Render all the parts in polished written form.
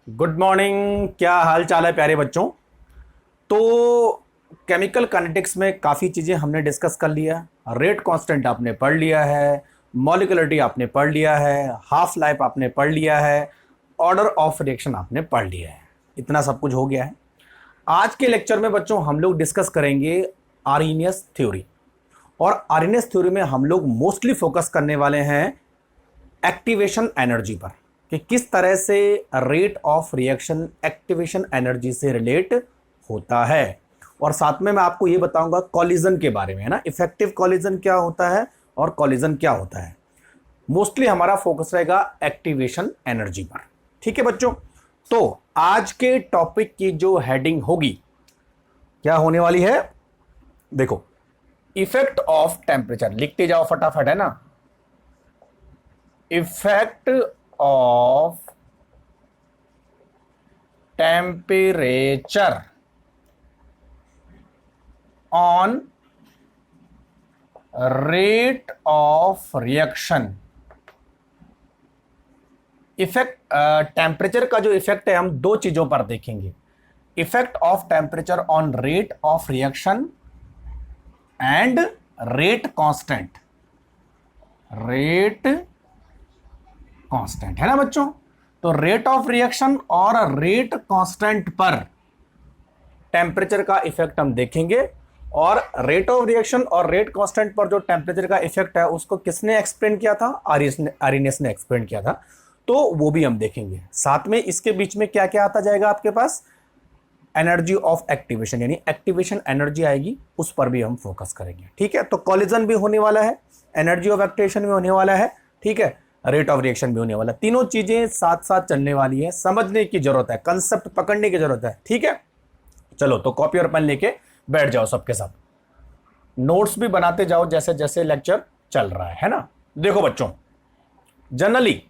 Good morning. क्या हाल चाल है प्यारे बच्चों। तो केमिकल काइनेटिक्स में काफ़ी चीज़ें हमने डिस्कस कर लिया। रेट कांस्टेंट आपने पढ़ लिया है, मॉलिक्यूलरिटी आपने पढ़ लिया है, हाफ लाइफ आपने पढ़ लिया है, ऑर्डर ऑफ रिएक्शन आपने पढ़ लिया है। इतना सब कुछ हो गया है। आज के लेक्चर में बच्चों हम लोग डिस्कस करेंगे आर्हेनियस थ्योरी। और आर्हेनियस थ्योरी में हम लोग मोस्टली फोकस करने वाले हैं एक्टिवेशन एनर्जी पर, कि किस तरह से rate of reaction activation energy से रिलेट होता है। और साथ में मैं आपको ये बताऊंगा कॉलिजन के बारे में, है ना, इफेक्टिव कॉलिजन क्या होता है और कॉलिजन क्या होता है। मोस्टली हमारा फोकस रहेगा एक्टिवेशन एनर्जी पर। ठीक है बच्चों। तो आज के टॉपिक की जो हेडिंग होगी क्या होने वाली है, देखो, इफेक्ट ऑफ टेम्परेचर। लिखते जाओ फटाफट, है ना। Effect of temperature on rate of reaction. Effect temperature का जो इफेक्ट है हम दो चीजों पर देखेंगे। Effect of temperature on rate of reaction and rate constant. Rate constant, है ना बच्चों। तो रेट ऑफ रिएक्शन और रेट कांस्टेंट पर टेम्परेचर का इफेक्ट हम देखेंगे। और रेट ऑफ रिएक्शन और रेट कांस्टेंट पर जो टेम्परेचर का इफेक्ट है उसको किसने एक्सप्लेन किया था? आर्हेनियस ने एक्सप्लेन किया था। तो वो भी हम देखेंगे। साथ में इसके बीच में क्या क्या आता जाएगा आपके पास, एनर्जी ऑफ एक्टिवेशन, यानी एक्टिवेशन एनर्जी आएगी, उस पर भी हम फोकस करेंगे। ठीक है। तो कॉलिजन भी होने वाला है, एनर्जी ऑफ एक्टिवेशन भी होने वाला है, ठीक है, रेट ऑफ रिएक्शन भी होने वाला है। तीनों चीजें साथ साथ चलने वाली है, समझने की जरूरत है, कंसेप्ट पकड़ने की जरूरत है। ठीक है। चलो तो कॉपी और पेन लेके बैठ जाओ सबके सब, नोट्स भी बनाते जाओ जैसे जैसे लेक्चर चल रहा है ना। देखो बच्चों, जनरली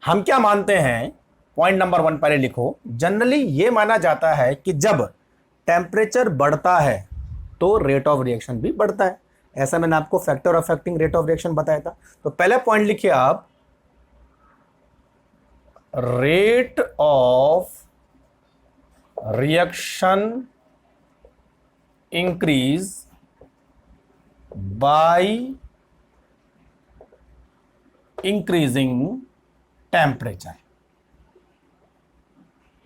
हम क्या मानते हैं, पॉइंट नंबर 1 पहले लिखो। जनरली ये माना जाता है कि जब टेम्परेचर बढ़ता है तो रेट ऑफ रिएक्शन भी बढ़ता है। ऐसा मैंने आपको factor affecting rate of reaction बताया था। तो पहले पॉइंट लिखिए आप, rate of reaction increase by increasing temperature,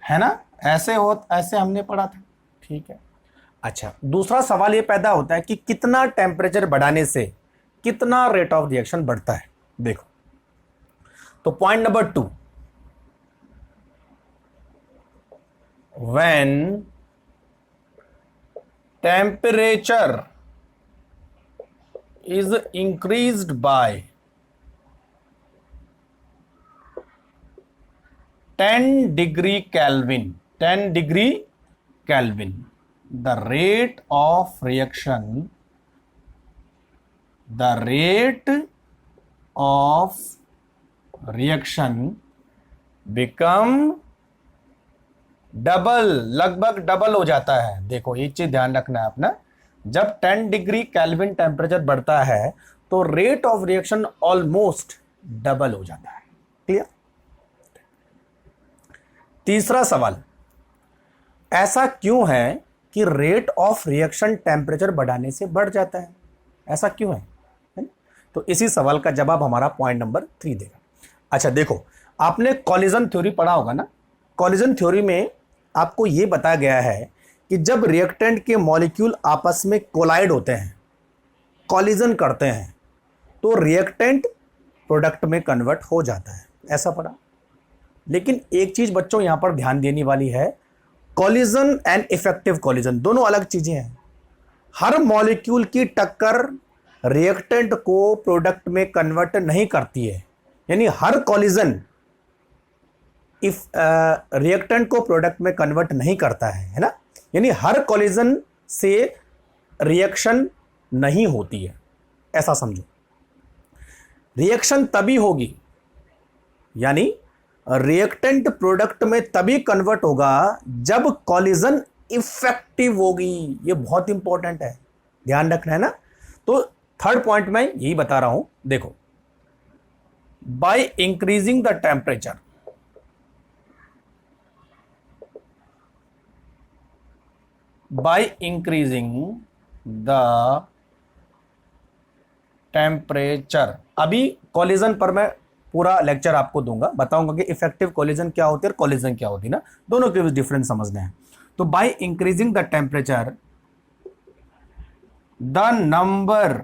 है ना। ऐसे हमने पढ़ा था। ठीक है। अच्छा, दूसरा सवाल ये पैदा होता है कि कितना टेम्परेचर बढ़ाने से कितना रेट ऑफ रिएक्शन बढ़ता है। देखो, तो point number 2, when temperature is increased by 10 degree Kelvin, 10 degree Kelvin, the rate of reaction become double, लगभग डबल हो जाता है। देखो एक चीज ध्यान रखना है अपना, जब 10 डिग्री केल्विन टेम्परेचर बढ़ता है तो rate of reaction almost double हो जाता है। क्लियर। तीसरा सवाल, ऐसा क्यों है कि रेट ऑफ रिएक्शन टेम्परेचर बढ़ाने से बढ़ जाता है? ऐसा क्यों है ना? तो इसी सवाल का जवाब हमारा पॉइंट नंबर 3 देगा। अच्छा देखो, आपने कॉलिजन थ्योरी पढ़ा होगा ना। कॉलिजन थ्योरी में आपको यह बताया गया है कि जब रिएक्टेंट के मॉलिक्यूल आपस में कोलाइड होते हैं, कॉलिजन करते हैं, तो रिएक्टेंट प्रोडक्ट में कन्वर्ट हो जाता है। ऐसा पढ़ा। लेकिन एक चीज बच्चों यहां पर ध्यान देने वाली है, कॉलिजन एंड इफेक्टिव कॉलिजन दोनों अलग चीजें हैं। हर मॉलिक्यूल की टक्कर रिएक्टेंट को प्रोडक्ट में कन्वर्ट नहीं करती है। यानी हर कॉलिजन इफ रिएक्टेंट को प्रोडक्ट में कन्वर्ट नहीं करता है ना। यानी हर कॉलिजन से रिएक्शन नहीं होती है, ऐसा समझो। रिएक्शन तभी होगी, यानी रिएक्टेंट प्रोडक्ट में तभी कन्वर्ट होगा जब कॉलिजन इफेक्टिव होगी। ये बहुत इंपॉर्टेंट है, ध्यान रखना है ना। तो थर्ड पॉइंट में यही बता रहा हूं। देखो, by increasing the temperature by increasing the temperature. अभी कोलिजन पर मैं पूरा लेक्चर आपको दूंगा, बताऊंगा कि इफेक्टिव कोलिजन क्या होती है और कोलिजन क्या होती है ना, दोनों के बीच डिफरेंस समझने हैं। तो by increasing the temperature the number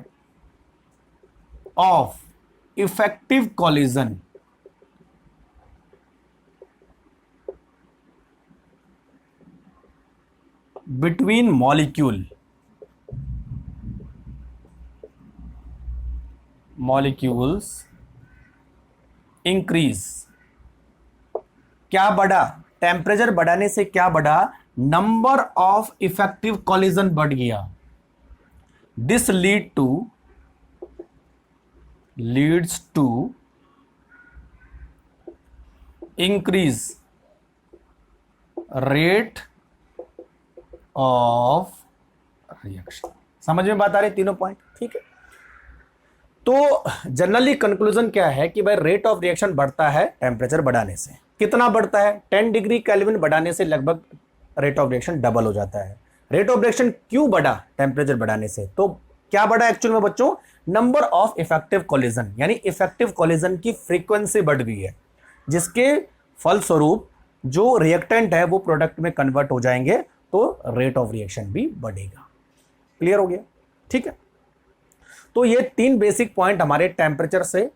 of effective collision between molecules increase. क्या बढ़ा? टेम्परेचर बढ़ाने से क्या बढ़ा? नंबर ऑफ इफेक्टिव कोलिजन बढ़ गया। This leads to increase rate of reaction. समझ में बात आ रही? तीनों पॉइंट ठीक है। तो जनरली कंक्लूजन क्या है कि भाई रेट ऑफ रिएक्शन बढ़ता है टेम्परेचर बढ़ाने से। कितना बढ़ता है? 10 डिग्री केल्विन बढ़ाने से लगभग रेट ऑफ रिएक्शन डबल हो जाता है। रेट ऑफ रिएक्शन क्यों बढ़ा टेम्परेचर बढ़ाने से? तो क्या बढ़ा एक्चुअल में बच्चों? नंबर ऑफ इफेक्टिव कोलिजन, यानी इफेक्टिव कोलिजन की फ्रीक्वेंसी बढ़ गई है, जिसके फलस्वरूप जो रिएक्टेंट है वो प्रोडक्ट में कन्वर्ट हो जाएंगे, तो रेट ऑफ रिएक्शन भी बढ़ेगा। क्लियर हो गया? ठीक है। तो ये 3 बेसिक पॉइंट हमारे टेम्परेचर से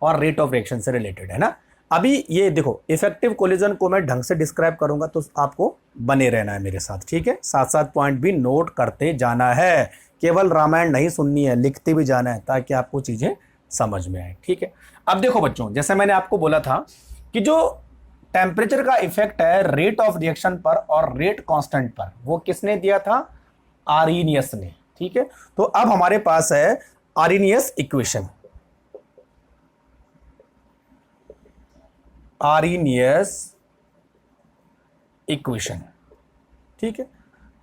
और रेट ऑफ रिएक्शन से रिलेटेड है ना। अभी ये देखो, इफेक्टिव कोलिजन को मैं ढंग से डिस्क्राइब करूंगा, तो आपको बने रहना है मेरे साथ, ठीक है। साथ साथ पॉइंट भी नोट करते जाना है, केवल रामायण नहीं सुननी है, लिखते भी जाना है, ताकि आपको चीजें समझ में आए, ठीक है। अब देखो बच्चों, जैसे मैंने आपको बोला था कि जो टेम्परेचर का इफेक्ट है रेट ऑफ रिएक्शन पर और रेट कांस्टेंट पर, वो किसने दिया था? आर्रीनियस ने, ठीक है। तो अब हमारे पास है आर्रीनियस इक्वेशन। आर्रीनियस इक्वेशन, ठीक है।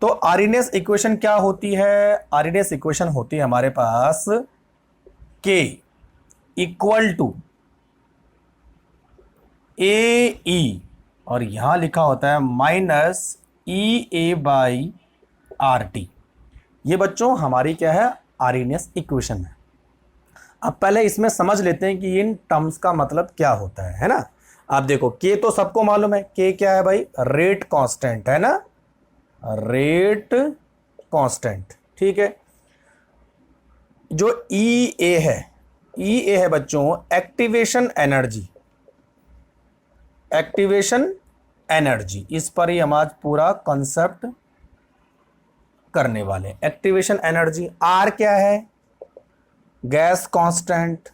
तो आर्रीनियस इक्वेशन क्या होती है? आर्रीनियस इक्वेशन होती है हमारे पास K इक्वल टू ए ई, और यहां लिखा होता है minus E A by R T. ये बच्चों हमारी क्या है? आर्रीनियस इक्वेशन है। अब पहले इसमें समझ लेते हैं कि इन टर्म्स का मतलब क्या होता है ना। आप देखो, के तो सबको मालूम है, के क्या है भाई? रेट कांस्टेंट है ना, रेट कांस्टेंट, ठीक है। जो ई ए है, ई ए है बच्चों एक्टिवेशन एनर्जी। एक्टिवेशन एनर्जी, इस पर ही हम आज पूरा कॉन्सेप्ट करने वाले। Activation energy. आर क्या है? Gas constant.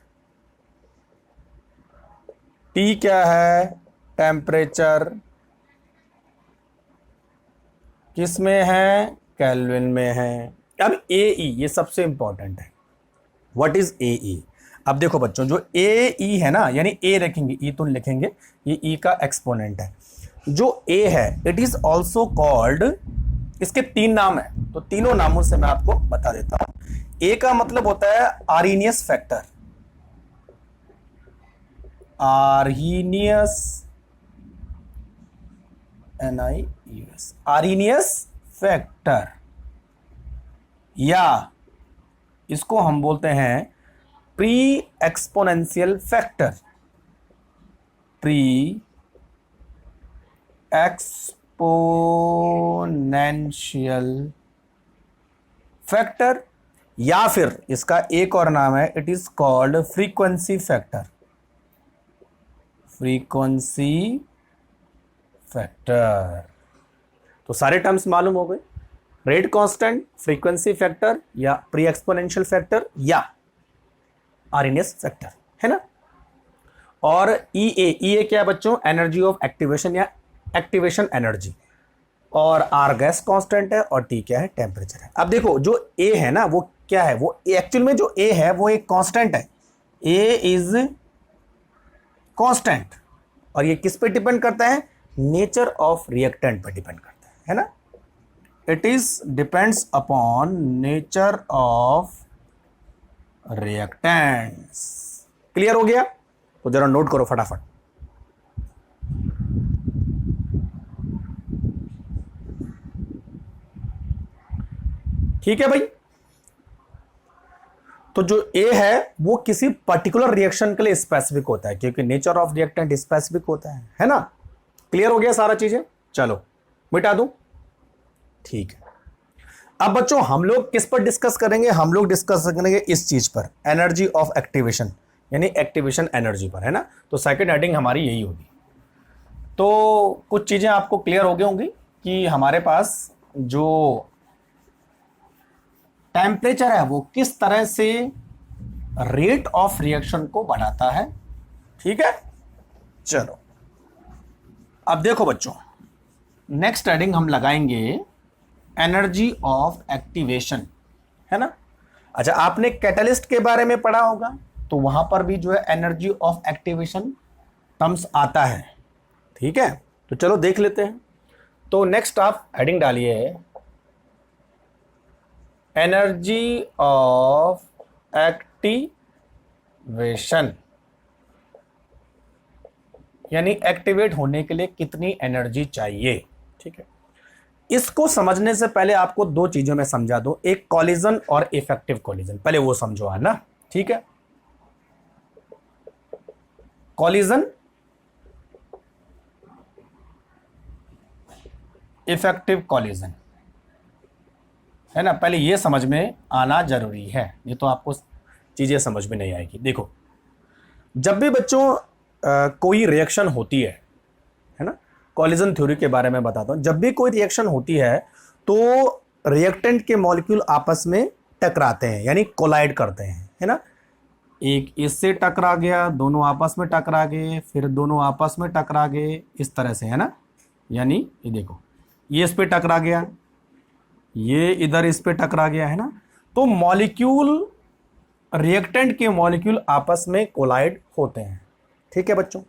टी क्या है? टेम्परेचर। किस में है? केल्विन में है। अब ए ई, ये सबसे इंपॉर्टेंट है। व्हाट इज ए ई? अब देखो बच्चों, जो ए ई है ना, यानी ए रखेंगे, ई तो लिखेंगे, ये ई का एक्सपोनेंट है। जो ए है, इट इज ऑल्सो कॉल्ड, इसके 3 नाम है, तो तीनों नामों से मैं आपको बता देता हूं। ए का मतलब होता है आर्रीनियस फैक्टर। आर्रीनियस, NIUS, आर्रीनियस फैक्टर, या इसको हम बोलते हैं pre exponential factor. Pre exponential factor, या फिर इसका एक और नाम है, it is called frequency factor. Frequency factor. तो सारे टर्म्स मालूम हो गए, रेट कांस्टेंट, फ्रीक्वेंसी फैक्टर, या प्री एक्सपोनेंशियल फैक्टर, या आर्रीनियस फैक्टर, है ना। और ई ए क्या है बच्चों? एनर्जी ऑफ एक्टिवेशन या एक्टिवेशन एनर्जी। और आर गैस कांस्टेंट है, और टी क्या है? टेम्परेचर है। अब देखो, जो ए है ना, वो क्या है? वो एक्चुअल में जो ए है वो एक कांस्टेंट है। ए इज कांस्टेंट, और ये किस पे डिपेंड करता है? नेचर ऑफ रिएक्टेंट पर डिपेंड करता है ना। It is depends upon nature of reactants. Clear हो गया? तो जरा नोट करो फटाफट। ठीक है भाई। तो जो ए है वो किसी पर्टिकुलर रिएक्शन के लिए स्पेसिफिक होता है, क्योंकि नेचर ऑफ रिएक्टेंट स्पेसिफिक होता है ना। क्लियर हो गया सारा चीजें? चलो मिटा दूं, ठीक है। अब बच्चों हम लोग किस पर डिस्कस करेंगे? हम लोग डिस्कस करेंगे इस चीज पर, एनर्जी ऑफ एक्टिवेशन, यानी एक्टिवेशन एनर्जी पर, है ना। तो सेकंड हेडिंग हमारी यही होगी। तो कुछ चीजें आपको क्लियर हो गई होंगी कि हमारे पास जो टेम्परेचर है वो किस तरह से रेट ऑफ रिएक्शन को बढ़ाता है, ठीक है। चलो अब देखो बच्चों, नेक्स्ट हेडिंग हम लगाएंगे एनर्जी ऑफ एक्टिवेशन, है ना। अच्छा, आपने कैटलिस्ट के बारे में पढ़ा होगा, तो वहां पर भी जो है एनर्जी ऑफ एक्टिवेशन टर्म्स आता है, ठीक है। तो चलो देख लेते हैं। तो नेक्स्ट आप हेडिंग डालिए एनर्जी ऑफ एक्टिवेशन, यानी एक्टिवेट होने के लिए कितनी एनर्जी चाहिए, ठीक है। इसको समझने से पहले आपको दो चीजों में समझा दूं, एक कॉलिजन और इफेक्टिव कॉलिजन, पहले वो समझो, है ना, ठीक है। कॉलिजन, इफेक्टिव कॉलिजन, है ना, पहले ये समझ में आना जरूरी है, ये तो आपको चीजें समझ में नहीं आएगी। देखो, जब भी बच्चों कोई रिएक्शन होती है ना, कॉलिजन थ्योरी के बारे में बताता हूं। जब भी कोई रिएक्शन होती है तो रिएक्टेंट के मॉलिक्यूल आपस में टकराते हैं, यानी कोलाइड करते हैं, है ना। एक इससे टकरा गया, दोनों आपस में टकरा गए, फिर दोनों आपस में टकरा गए, इस तरह से, है ना। यानी ये देखो, ये इस पे टकरा गया, ये इधर इस पे टकरा गया, है ना। तो मॉलिक्यूल, रिएक्टेंट के मॉलिक्यूल आपस में कोलाइड होते हैं, ठीक है बच्चों।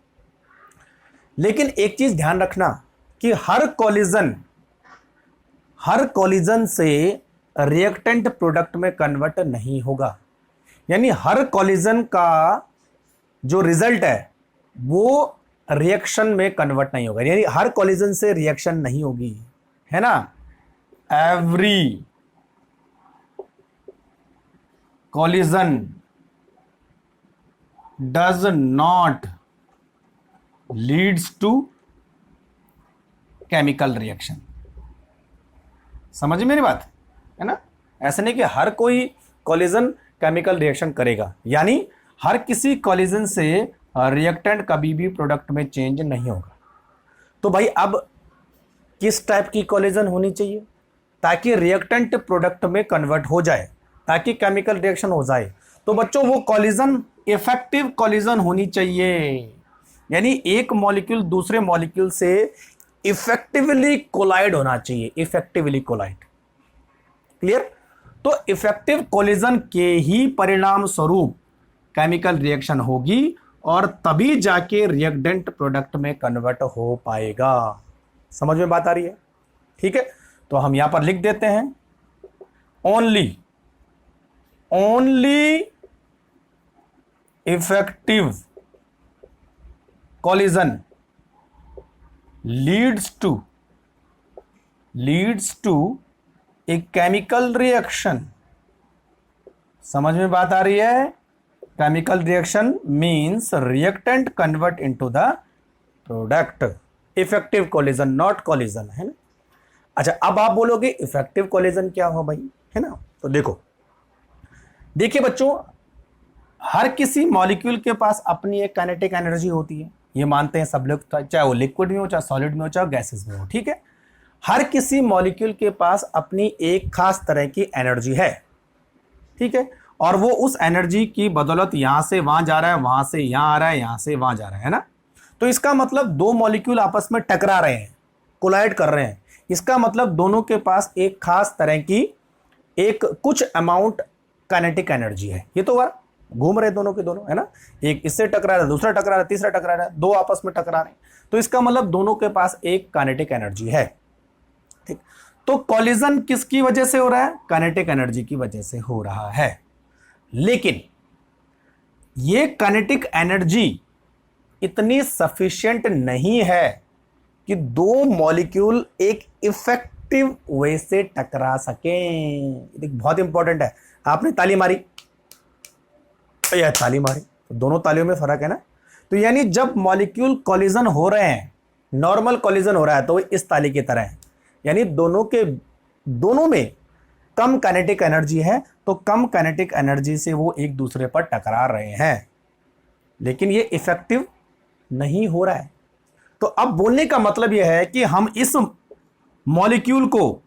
लेकिन एक चीज ध्यान रखना कि हर कॉलिजन से रिएक्टेंट प्रोडक्ट में कन्वर्ट नहीं होगा, यानी हर कॉलिजन का जो रिजल्ट है वो रिएक्शन में कन्वर्ट नहीं होगा, यानी हर कॉलिजन से रिएक्शन नहीं होगी, है ना। Every collision does not leads to chemical reaction. समझ मेरी बात, है ना। ऐसा नहीं कि हर कोई कॉलिजन केमिकल रिएक्शन करेगा, यानी हर किसी कॉलिजन से रिएक्टेंट कभी भी प्रोडक्ट में चेंज नहीं होगा। तो भाई अब किस टाइप की कॉलिजन होनी चाहिए ताकि रिएक्टेंट प्रोडक्ट में कन्वर्ट हो जाए, ताकि केमिकल रिएक्शन हो जाए? तो बच्चों वो कॉलिजन इफेक्टिव कॉलिजन होनी चाहिए, यानी एक मॉलिक्यूल दूसरे मॉलिक्यूल से इफेक्टिवली कोलाइड होना चाहिए, इफेक्टिवली कोलाइड। क्लियर? तो इफेक्टिव कोलिजन के ही परिणाम स्वरूप केमिकल रिएक्शन होगी और तभी जाके रिएक्टेंट प्रोडक्ट में कन्वर्ट हो पाएगा। समझ में बात आ रही है? ठीक है, तो हम यहां पर लिख देते हैं only effective collision leads to a chemical reaction। समझ में बात आ रही है? Chemical reaction means reactant convert into the product. Effective collision, not collision, है ना। अच्छा, अब आप बोलोगे इफेक्टिव कोलिजन क्या हो भाई, है ना। तो देखिए बच्चों, हर किसी मॉलिक्यूल के पास अपनी एक काइनेटिक एनर्जी होती है, ये मानते हैं सब लोग, चाहे वो लिक्विड में हो, चाहे सॉलिड में हो, चाहे गैसेस में हो, ठीक है। हर किसी मॉलिक्यूल के पास अपनी एक खास तरह की एनर्जी है, ठीक है, और वो उस एनर्जी की बदौलत यहां से वहां जा रहा है, वहां से यहां आ रहा है, यहां से वहां जा रहा है ना। तो इसका मतलब दो मॉलिक्यूल आपस में टकरा रहे हैं, कोलाइड कर रहे हैं, इसका मतलब दोनों के पास एक खास तरह की एक कुछ अमाउंट काइनेटिक एनर्जी है। ये तो घूम रहे दोनों के दोनों, है ना। एक इससे टकरा रहा है, दूसरा टकरा रहा है, तीसरा टकरा रहा है, दो आपस में टकरा रहे हैं, तो इसका मतलब दोनों के पास एक काइनेटिक एनर्जी है, ठीक। तो कॉलिजन किसकी वजह से हो रहा है? काइनेटिक एनर्जी की वजह से हो रहा है। लेकिन ये काइनेटिक एनर्जी इतनी सफिशिएंट नहीं है कि दो मॉलिक्यूल एक इफेक्टिव वे से टकरा सकें। बहुत इंपॉर्टेंट है। आपने ताली मारी, यह ताली मारी, तो दोनों तालियों में फर्क है ना। तो यानी जब मॉलिक्यूल कॉलिजन हो रहे हैं, नॉर्मल कॉलिजन हो रहा है, तो इस ताली की तरह है, यानी दोनों में कम काइनेटिक एनर्जी है, तो कम काइनेटिक एनर्जी से वो एक दूसरे पर टकरा रहे हैं, लेकिन ये इफेक्टिव नहीं हो रहा है। तो अब बोलने का मतलब यह है कि हम इस मॉलिक्यूल को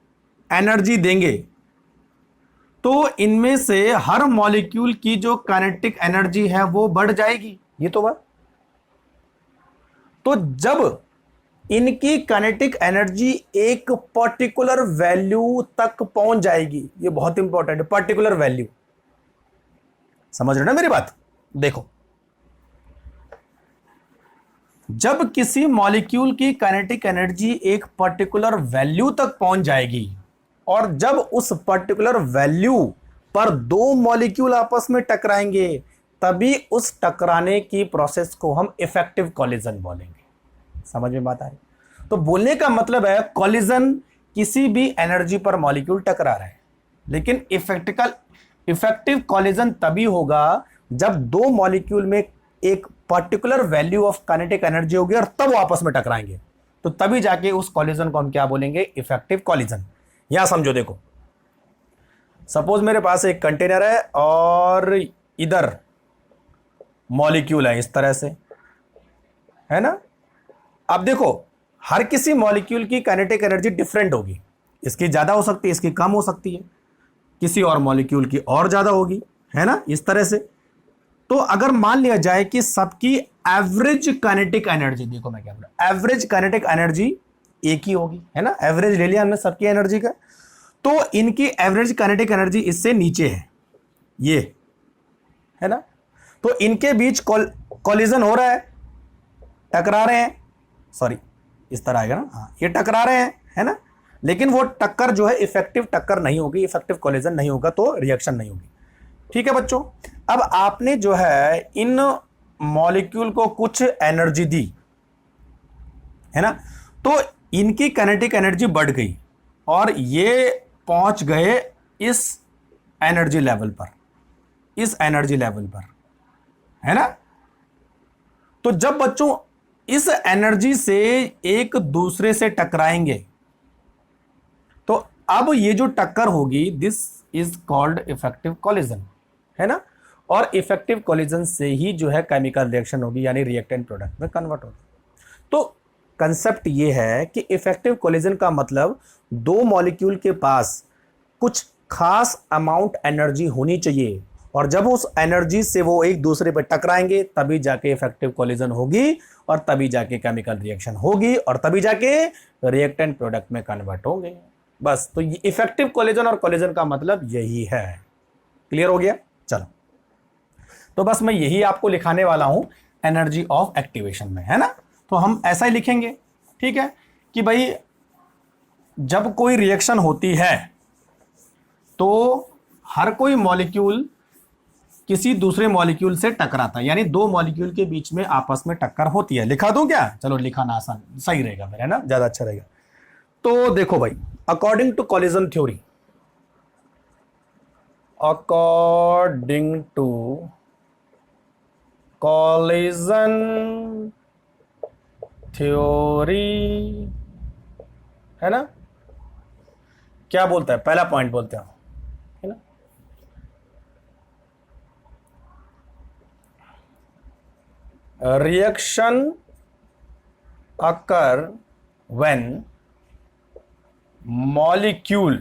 एनर्जी देंगे तो इनमें से हर मॉलिक्यूल की जो काइनेटिक एनर्जी है वो बढ़ जाएगी। ये तो बात, तो जब इनकी काइनेटिक एनर्जी एक पर्टिकुलर वैल्यू तक पहुंच जाएगी, ये बहुत इंपॉर्टेंट है, पर्टिकुलर वैल्यू, समझ रहे हो ना मेरी बात। देखो, जब किसी मॉलिक्यूल की काइनेटिक एनर्जी एक पर्टिकुलर वैल्यू तक पहुंच जाएगी और जब उस पर्टिकुलर वैल्यू पर दो मॉलिक्यूल आपस में टकराएंगे, तभी उस टकराने की प्रोसेस को हम इफेक्टिव कॉलिजन बोलेंगे। समझ में बात आ रही? तो बोलने का मतलब है कॉलिजन किसी भी एनर्जी पर मॉलिक्यूल टकरा रहा है, लेकिन इफेक्टिव कॉलिजन तभी होगा जब दो मॉलिक्यूल में एक particular value of kinetic energy होगी और तब वो आपस में टकराएंगे, तो तभी जाके उस कॉलिजन को हम क्या बोलेंगे? Effective collision. यहां समझो, देखो सपोज मेरे पास एक कंटेनर है और इधर मॉलिक्यूल है इस तरह से, है ना। अब देखो, हर किसी मॉलिक्यूल की काइनेटिक एनर्जी डिफरेंट होगी, इसकी ज्यादा हो सकती है, इसकी कम हो सकती है, किसी और मॉलिक्यूल की और ज्यादा होगी, है ना, इस तरह से। तो अगर मान लिया जाए कि सबकी एवरेज काइनेटिक एनर्जी, देखो मैं क्या बोल रहा हूं, एवरेज काइनेटिक एनर्जी एक ही होगी, है ना, एवरेज ले लिया हमने सबकी एनर्जी का, तो इनकी एवरेज काइनेटिक एनर्जी इससे नीचे है, ये है ना। तो इनके बीच कॉलिजन हो रहा है, टकरा रहे हैं, सॉरी इस तरह आएगा ना, हाँ, ये टकरा रहे हैं, है ना, लेकिन वो टक्कर जो है इफेक्टिव टक्कर नहीं होगी, इफेक्टिव कॉलिजन नहीं होगा, तो रिएक्शन नहीं होगी। ठीक है बच्चों, अब आपने जो है इन मॉलिक्यूल को कुछ एनर्जी दी, है ना, तो इनकी काइनेटिक एनर्जी बढ़ गई और ये पहुंच गए इस एनर्जी लेवल पर, इस एनर्जी लेवल पर, है ना। तो जब बच्चों इस एनर्जी से एक दूसरे से टकराएंगे, तो अब ये जो टक्कर होगी, this is called effective collision, है ना। और इफेक्टिव कॉलिजन से ही जो है केमिकल रिएक्शन होगी, यानी रिएक्टेंट प्रोडक्ट में कन्वर्ट होगी। तो कंसेप्ट ये है कि इफेक्टिव कॉलिजन का मतलब दो मॉलिक्यूल के पास कुछ खास अमाउंट एनर्जी होनी चाहिए, और जब उस एनर्जी से वो एक दूसरे पर टकराएंगे तभी जाके इफेक्टिव कॉलिजन होगी, और तभी जाके केमिकल रिएक्शन होगी, और तभी जाके रिएक्टेंट प्रोडक्ट में कन्वर्ट होंगे। बस, तो ये इफेक्टिव कॉलिजन और कॉलिजन का मतलब यही है। क्लियर हो गया? चलो, तो बस मैं यही आपको लिखाने वाला हूं एनर्जी ऑफ एक्टिवेशन में, है ना। तो हम ऐसा ही लिखेंगे, ठीक है, कि भाई जब कोई रिएक्शन होती है तो हर कोई मॉलिक्यूल किसी दूसरे मॉलिक्यूल से टकराता है, यानी दो मॉलिक्यूल के बीच में आपस में टक्कर होती है। लिखा दूं क्या? चलो लिखाना आसान सही रहेगा मेरा, है ना, ज्यादा अच्छा रहेगा। तो देखो भाई, according to collision theory, according to collision theory, है ना, क्या बोलता है? पहला पॉइंट बोलते हैं, है ना, reaction occur when molecule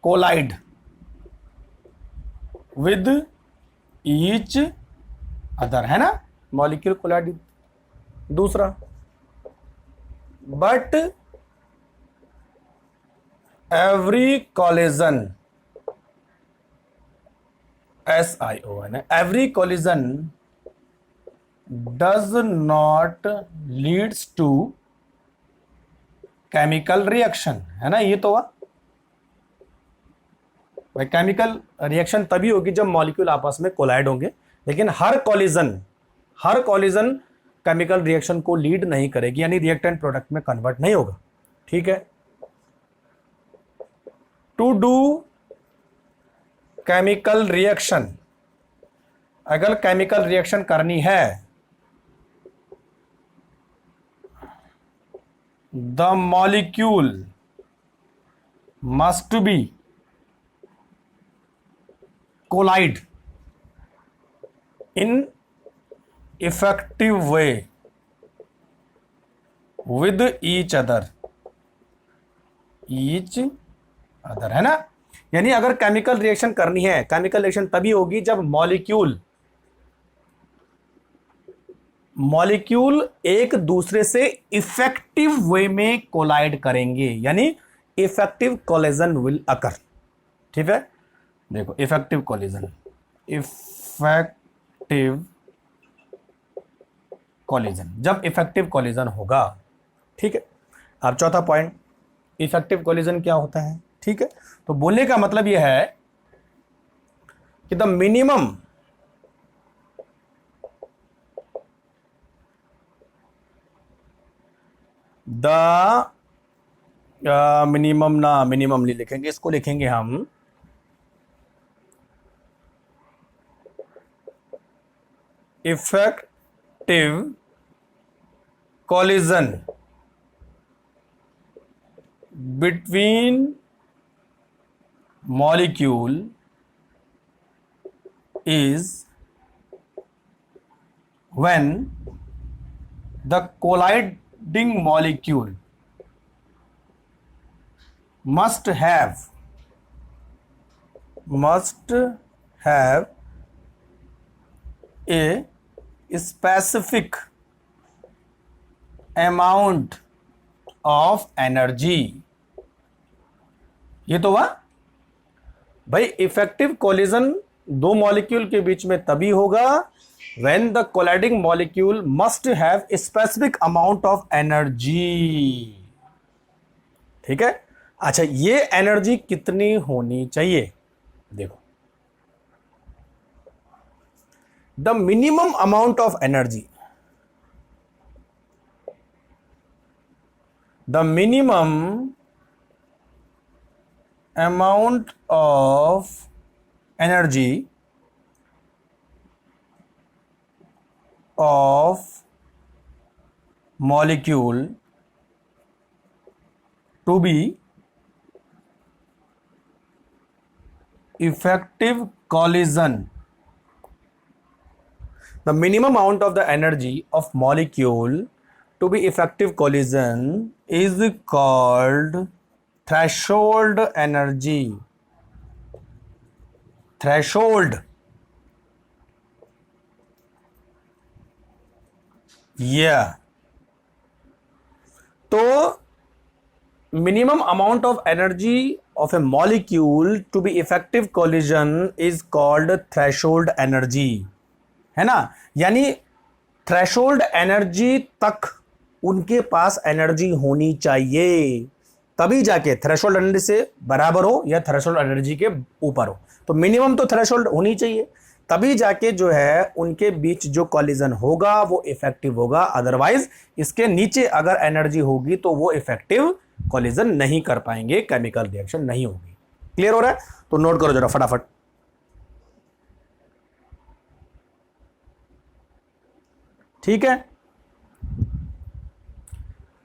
collide with each other, है ना, molecule collide। दूसरा, but every collision, SION, every collision does not leads to chemical reaction, है ना। ये तो हुआ भाई, केमिकल रिएक्शन तभी होगी जब मॉलिक्यूल आपस में कोलाइड होंगे, लेकिन हर कॉलिजन केमिकल रिएक्शन को लीड नहीं करेगी, यानी रिएक्टेंट प्रोडक्ट में कन्वर्ट नहीं होगा। ठीक है, टू डू केमिकल रिएक्शन, अगर केमिकल रिएक्शन करनी है, the molecule must be collide in effective way with each other, है ना। यानी अगर केमिकल रिएक्शन करनी है, केमिकल रिएक्शन तभी होगी जब मॉलिक्यूल एक दूसरे से इफेक्टिव वे में कोलाइड करेंगे, यानी इफेक्टिव कोलिजन विल अकर। ठीक है, देखो इफेक्टिव कोलिजन, जब इफेक्टिव कोलिजन होगा। ठीक है, अब चौथा पॉइंट, इफेक्टिव कोलिजन क्या होता है। ठीक है, तो बोलने का मतलब यह है कि द मिनिमम मिनिमम नहीं लिखेंगे, इसको लिखेंगे हम effective collision between molecule is when the colliding molecule must have a specific amount of energy। ये तो हुआ भाई, इफेक्टिव कोलिजन दो मॉलिक्यूल के बीच में तभी होगा when the colliding molecule must have specific amount of energy. ठीक है, अच्छा ये एनर्जी कितनी होनी चाहिए, देखो the minimum amount of energy, the minimum amount of energy of molecule to be effective collision, the minimum amount of the energy of molecule to be effective collision is called threshold energy. Threshold, तो minimum amount of energy of a molecule to be effective collision is called threshold energy, है ना। यानी threshold energy तक उनके पास energy होनी चाहिए, तभी जाके थ्रेशोल्ड एनर्जी से बराबर हो या थ्रेशोल्ड एनर्जी के ऊपर हो। तो मिनिमम तो थ्रेशोल्ड होनी चाहिए, तभी जाके जो है उनके बीच जो कॉलिजन होगा वो इफेक्टिव होगा। अदरवाइज इसके नीचे अगर एनर्जी होगी तो वो इफेक्टिव कॉलिजन नहीं कर पाएंगे, केमिकल रिएक्शन नहीं होगी। क्लियर हो रहा है, तो नोट करो जरा फटाफट। ठीक है,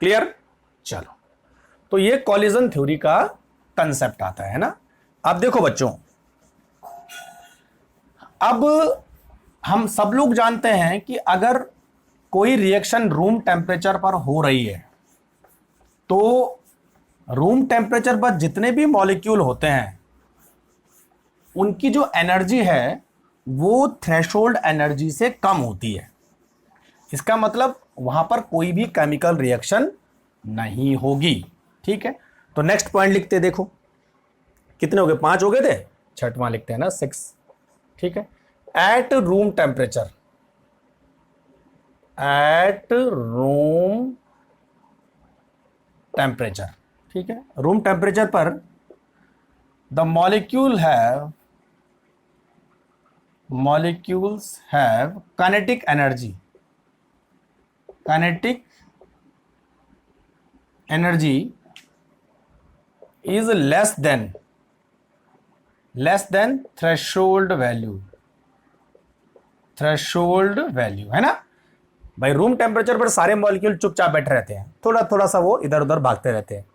क्लियर, चलो। तो ये कॉलिजन थ्योरी का कंसेप्ट आता है ना। अब देखो बच्चों, अब हम सब लोग जानते हैं कि अगर कोई रिएक्शन रूम टेम्परेचर पर हो रही है तो रूम टेम्परेचर पर जितने भी मॉलिक्यूल होते हैं उनकी जो एनर्जी है वो थ्रेशोल्ड एनर्जी से कम होती है। इसका मतलब वहां पर कोई भी केमिकल रिएक्शन नहीं होगी। ठीक है, तो नेक्स्ट पॉइंट लिखते, देखो कितने हो गए, 5 हो गए थे, छठवां लिखते हैं ना 6। ठीक है, at room temperature, at room temperature, ठीक है, रूम टेम्परेचर पर the molecules have kinetic energy, kinetic energy is less than threshold value, है ना भाई। रूम टेम्परेचर पर सारे मॉलिक्यूल चुपचाप बैठे रहते हैं, थोड़ा थोड़ा सा वो इधर उधर भागते रहते हैं,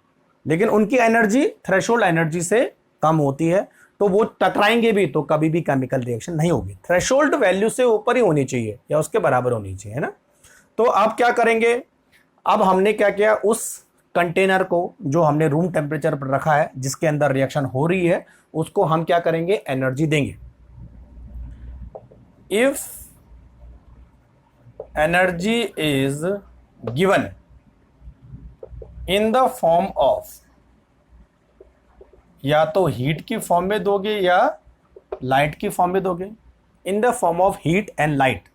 लेकिन उनकी एनर्जी थ्रेशोल्ड एनर्जी से कम होती है, तो वो टकराएंगे भी तो कभी भी केमिकल रिएक्शन नहीं होगी। थ्रेशोल्ड वैल्यू से ऊपर ही होनी चाहिए या उसके बराबर होनी चाहिए, है ना। तो आप क्या करेंगे, अब हमने क्या किया, उस कंटेनर को जो हमने रूम टेम्परेचर पर रखा है जिसके अंदर रिएक्शन हो रही है, उसको हम क्या करेंगे, एनर्जी देंगे। If energy is given in the form of, या तो हीट की फॉर्म में दोगे या लाइट की फॉर्म में दोगे, इन the form of heat and light,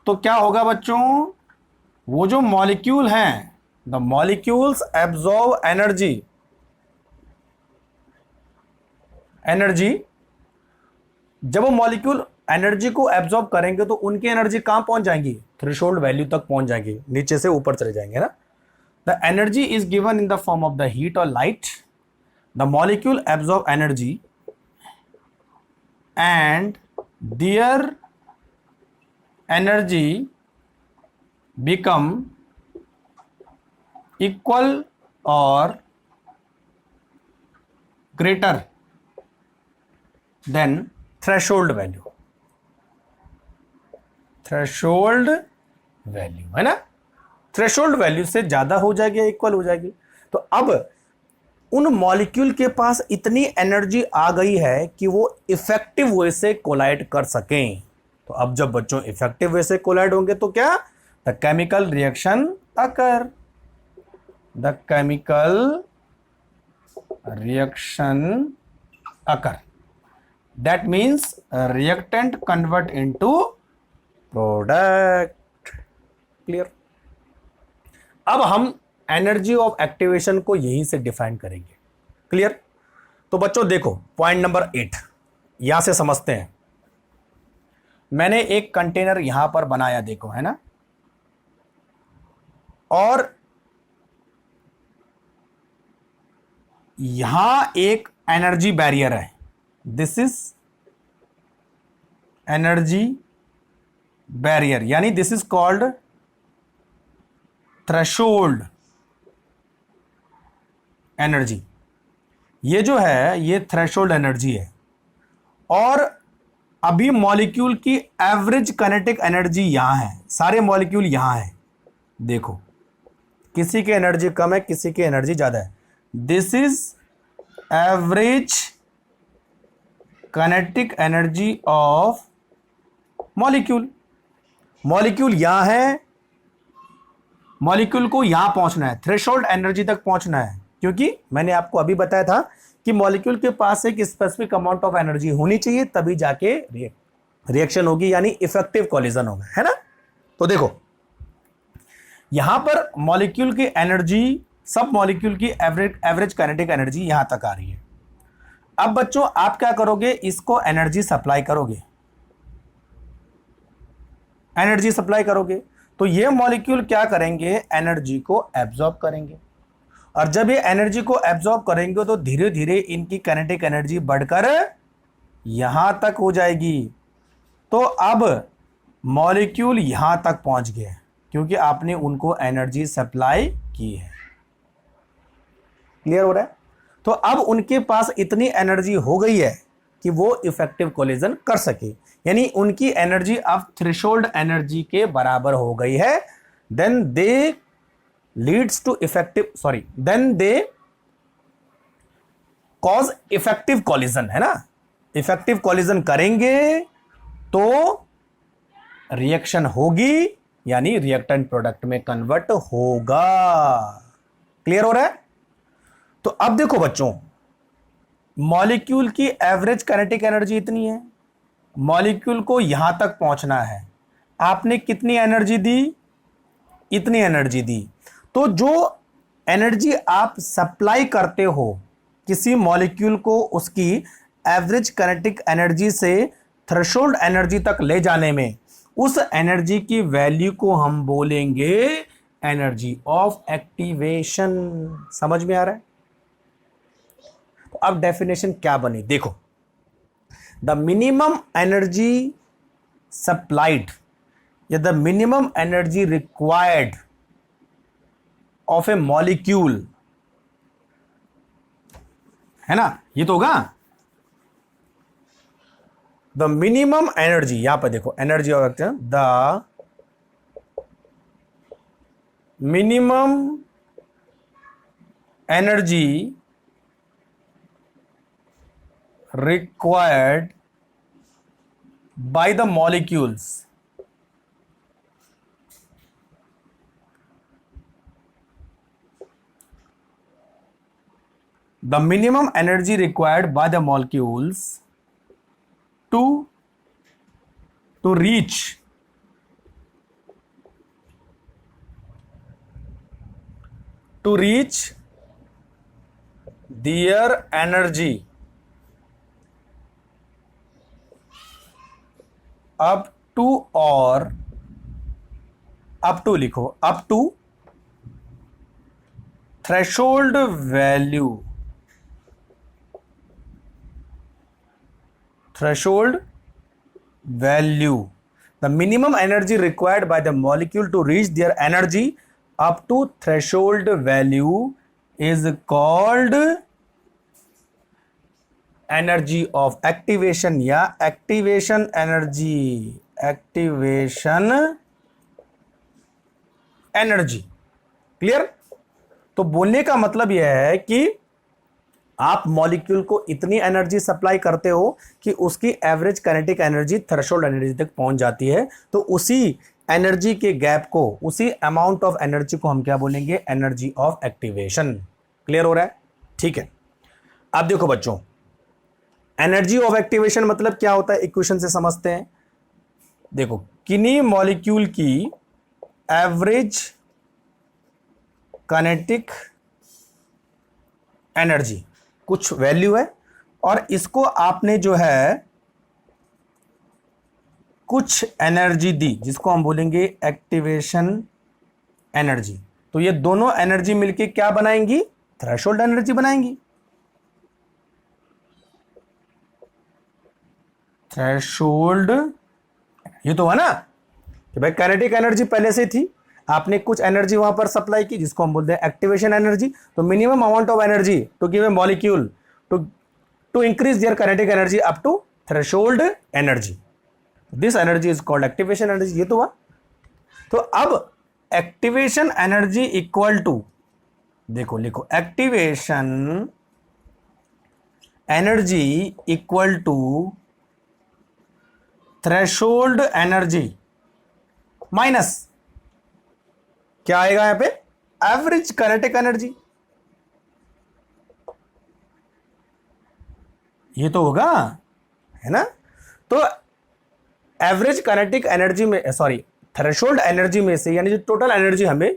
तो क्या होगा बच्चों, वो जो मॉलिक्यूल हैं, द मॉलिक्यूल्स एब्जॉर्ब एनर्जी, जब वो मॉलिक्यूल एनर्जी को एब्जॉर्ब करेंगे तो उनकी एनर्जी कहां पहुंच जाएंगी, थ्रेशोल्ड वैल्यू तक पहुंच जाएंगी, नीचे से ऊपर चले जाएंगे ना। The energy is given in the form of the heat और light, the molecule absorb energy and their energy become equal और ग्रेटर देन थ्रेशोल्ड वैल्यू, है ना। थ्रेशोल्ड वैल्यू से ज्यादा हो जाएगी या इक्वल हो जाएगी। तो अब उन मॉलिक्यूल के पास इतनी एनर्जी आ गई है कि वो इफेक्टिव वे से कोलाइड कर सकें। तो अब जब बच्चों इफेक्टिव वे से कोलाइड होंगे तो क्या, the chemical reaction occur, that means reactant convert into product. Clear. अब हम एनर्जी ऑफ एक्टिवेशन को यहीं से डिफाइन करेंगे। क्लियर। तो बच्चों देखो पॉइंट नंबर 8 यहां से समझते हैं। मैंने एक कंटेनर यहां पर बनाया, देखो, है ना, और यहां एक एनर्जी बैरियर है, दिस इज एनर्जी बैरियर, यानी this is called threshold energy. ये जो है ये थ्रेशोल्ड एनर्जी है, और अभी मॉलिक्यूल की एवरेज काइनेटिक एनर्जी यहां है, सारे मॉलिक्यूल यहां है, देखो किसी की एनर्जी कम है, किसी की एनर्जी ज्यादा है। This is average kinetic energy of molecule. Molecule यहां है, मॉलिक्यूल को यहां पहुंचना है, थ्रेशोल्ड एनर्जी तक पहुंचना है, क्योंकि मैंने आपको अभी बताया था कि मॉलिक्यूल के पास एक स्पेसिफिक अमाउंट ऑफ एनर्जी होनी चाहिए, तभी जाके रिएक्शन होगी, यानी इफेक्टिव कोलिजन होगा, है ना। तो देखो यहां पर मॉलिक्यूल की एनर्जी, सब मॉलिक्यूल की एवरेज काइनेटिक एनर्जी यहां तक आ रही है। अब बच्चों आप क्या करोगे, इसको एनर्जी सप्लाई करोगे, एनर्जी सप्लाई करोगे, तो ये मॉलिक्यूल क्या करेंगे, एनर्जी को एब्जॉर्ब करेंगे, और जब ये एनर्जी को एब्जॉर्ब करेंगे तो धीरे धीरे इनकी काइनेटिक एनर्जी बढ़कर यहां तक हो जाएगी। तो अब मॉलिक्यूल यहां तक पहुंच गए क्योंकि आपने उनको एनर्जी सप्लाई की है। क्लियर हो रहा है। तो अब उनके पास इतनी एनर्जी हो गई है कि वो इफेक्टिव कोलिजन कर सके, यानी उनकी एनर्जी अब थ्रेशोल्ड एनर्जी के बराबर हो गई है। Then they cause effective collision, है ना। इफेक्टिव कोलिजन करेंगे तो रिएक्शन होगी, यानी रिएक्टेंट प्रोडक्ट में कन्वर्ट होगा। क्लियर हो रहा है। तो अब देखो बच्चों, मॉलिक्यूल की एवरेज काइनेटिक एनर्जी इतनी है, मॉलिक्यूल को यहां तक पहुंचना है, आपने कितनी एनर्जी दी, इतनी एनर्जी दी। तो जो एनर्जी आप सप्लाई करते हो किसी मॉलिक्यूल को उसकी एवरेज काइनेटिक एनर्जी से थ्रेशोल्ड एनर्जी तक ले जाने में, उस एनर्जी की वैल्यू को हम बोलेंगे एनर्जी ऑफ एक्टिवेशन। समझ में आ रहा है? तो अब डेफिनेशन क्या बनी देखो, द मिनिमम एनर्जी सप्लाइड या the minimum energy required of a molecule, है ना, ये तो होगा द मिनिमम एनर्जी। यहां पर देखो energy of activation, the minimum energy required by the molecules the minimum energy required by the molecules to reach their energy up to और up to लिखो, up to threshold value, the minimum energy required by the molecule to reach their energy up to threshold value is called energy of activation या activation energy, clear? तो बोलने का मतलब यह है कि आप मॉलिक्यूल को इतनी एनर्जी सप्लाई करते हो कि उसकी average kinetic energy threshold energy तक पहुंच जाती है, तो उसी एनर्जी के गैप को, उसी अमाउंट ऑफ एनर्जी को हम क्या बोलेंगे? Energy of activation. क्लियर हो रहा है? ठीक है। अब देखो बच्चों, एनर्जी ऑफ एक्टिवेशन मतलब क्या होता है, इक्वेशन से समझते हैं। देखो, किन्हीं मॉलिक्यूल की एवरेज काइनेटिक एनर्जी कुछ वैल्यू है और इसको आपने जो है कुछ एनर्जी दी जिसको हम बोलेंगे एक्टिवेशन एनर्जी। तो ये दोनों एनर्जी मिलके क्या बनाएंगी? थ्रेशोल्ड एनर्जी बनाएंगी। थ्रेशोल्ड, ये तो है ना कि भाई काइनेटिक एनर्जी पहले से थी, आपने कुछ एनर्जी वहां पर सप्लाई की जिसको हम बोलते हैं एक्टिवेशन एनर्जी। तो minimum amount of energy to give a molecule to increase their kinetic energy up to threshold energy, this energy is called activation energy. ये तो हुआ। तो अब एक्टिवेशन एनर्जी इक्वल टू, देखो लिखो, activation energy equal to threshold energy minus क्या आएगा यहां पे? Average kinetic energy. ये तो होगा, है ना? तो एवरेज काइनेटिक एनर्जी में, सॉरी, थ्रेशोल्ड एनर्जी में से, यानी जो टोटल एनर्जी हमें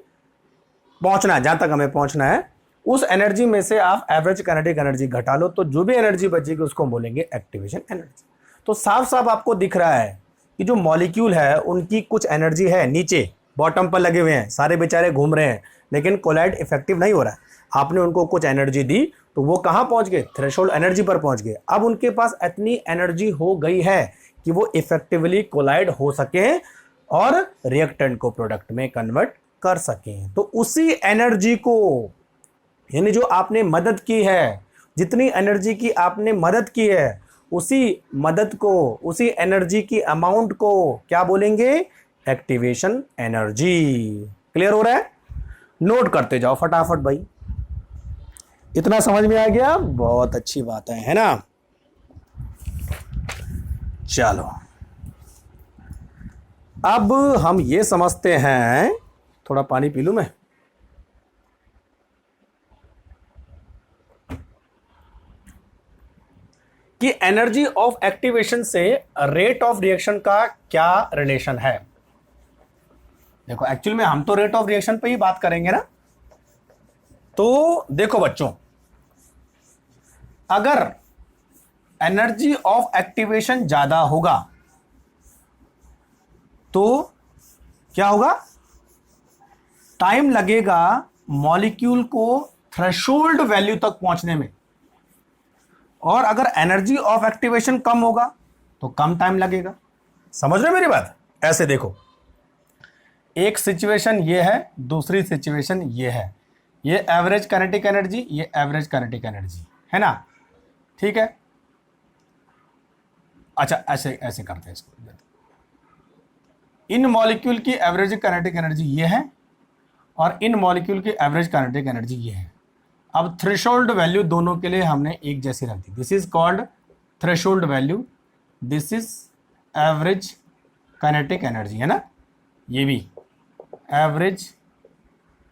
पहुंचना है, जहां तक हमें पहुंचना है, उस एनर्जी में से आप एवरेज काइनेटिक एनर्जी घटा लो, तो जो भी एनर्जी बचेगी उसको हम बोलेंगे एक्टिवेशन एनर्जी। तो साफ साफ आपको दिख रहा है कि जो मॉलिक्यूल है उनकी कुछ एनर्जी है नीचे बॉटम पर लगे हुए हैं, सारे बेचारे घूम रहे हैं, लेकिन कोलाइड इफेक्टिव नहीं हो रहा है। आपने उनको कुछ एनर्जी दी तो वो कहां पहुंच गए? थ्रेशोल्ड एनर्जी पर पहुंच गए। अब उनके पास इतनी एनर्जी हो गई है कि वो इफेक्टिवली कोलाइड हो सके और रिएक्टेंट को प्रोडक्ट में कन्वर्ट कर सकें। तो उसी एनर्जी को, यानी जो आपने मदद की है, जितनी एनर्जी की आपने मदद की है, उसी मदद को, उसी एनर्जी की अमाउंट को क्या बोलेंगे? Activation energy. क्लियर हो रहा है? नोट करते जाओ फटाफट भाई। इतना समझ में आ गया? बहुत अच्छी बात है ना? चलो अब हम ये समझते हैं, थोड़ा पानी पी लूं मैं। कि एनर्जी ऑफ एक्टिवेशन से रेट ऑफ रिएक्शन का क्या रिलेशन है। देखो एक्चुअल में हम तो रेट ऑफ रिएक्शन पे ही बात करेंगे ना। तो देखो बच्चों, अगर एनर्जी ऑफ एक्टिवेशन ज्यादा होगा तो क्या होगा, टाइम लगेगा मॉलिक्यूल को थ्रेशोल्ड वैल्यू तक पहुंचने में, और अगर एनर्जी ऑफ एक्टिवेशन कम होगा तो कम टाइम लगेगा। समझ रहे हो मेरी बात? ऐसे देखो, एक सिचुएशन ये है, दूसरी सिचुएशन ये है, ये एवरेज काइनेटिक एनर्जी, ये एवरेज काइनेटिक एनर्जी है ना, ठीक है। अच्छा ऐसे ऐसे करते हैं इसको, इन मॉलिक्यूल की एवरेज काइनेटिक एनर्जी ये है और इन मॉलिक्यूल की एवरेज काइनेटिक एनर्जी ये है। अब थ्रेशोल्ड वैल्यू दोनों के लिए हमने एक जैसी रख दी, this is called threshold value, this is average kinetic energy, है ना, ये भी एवरेज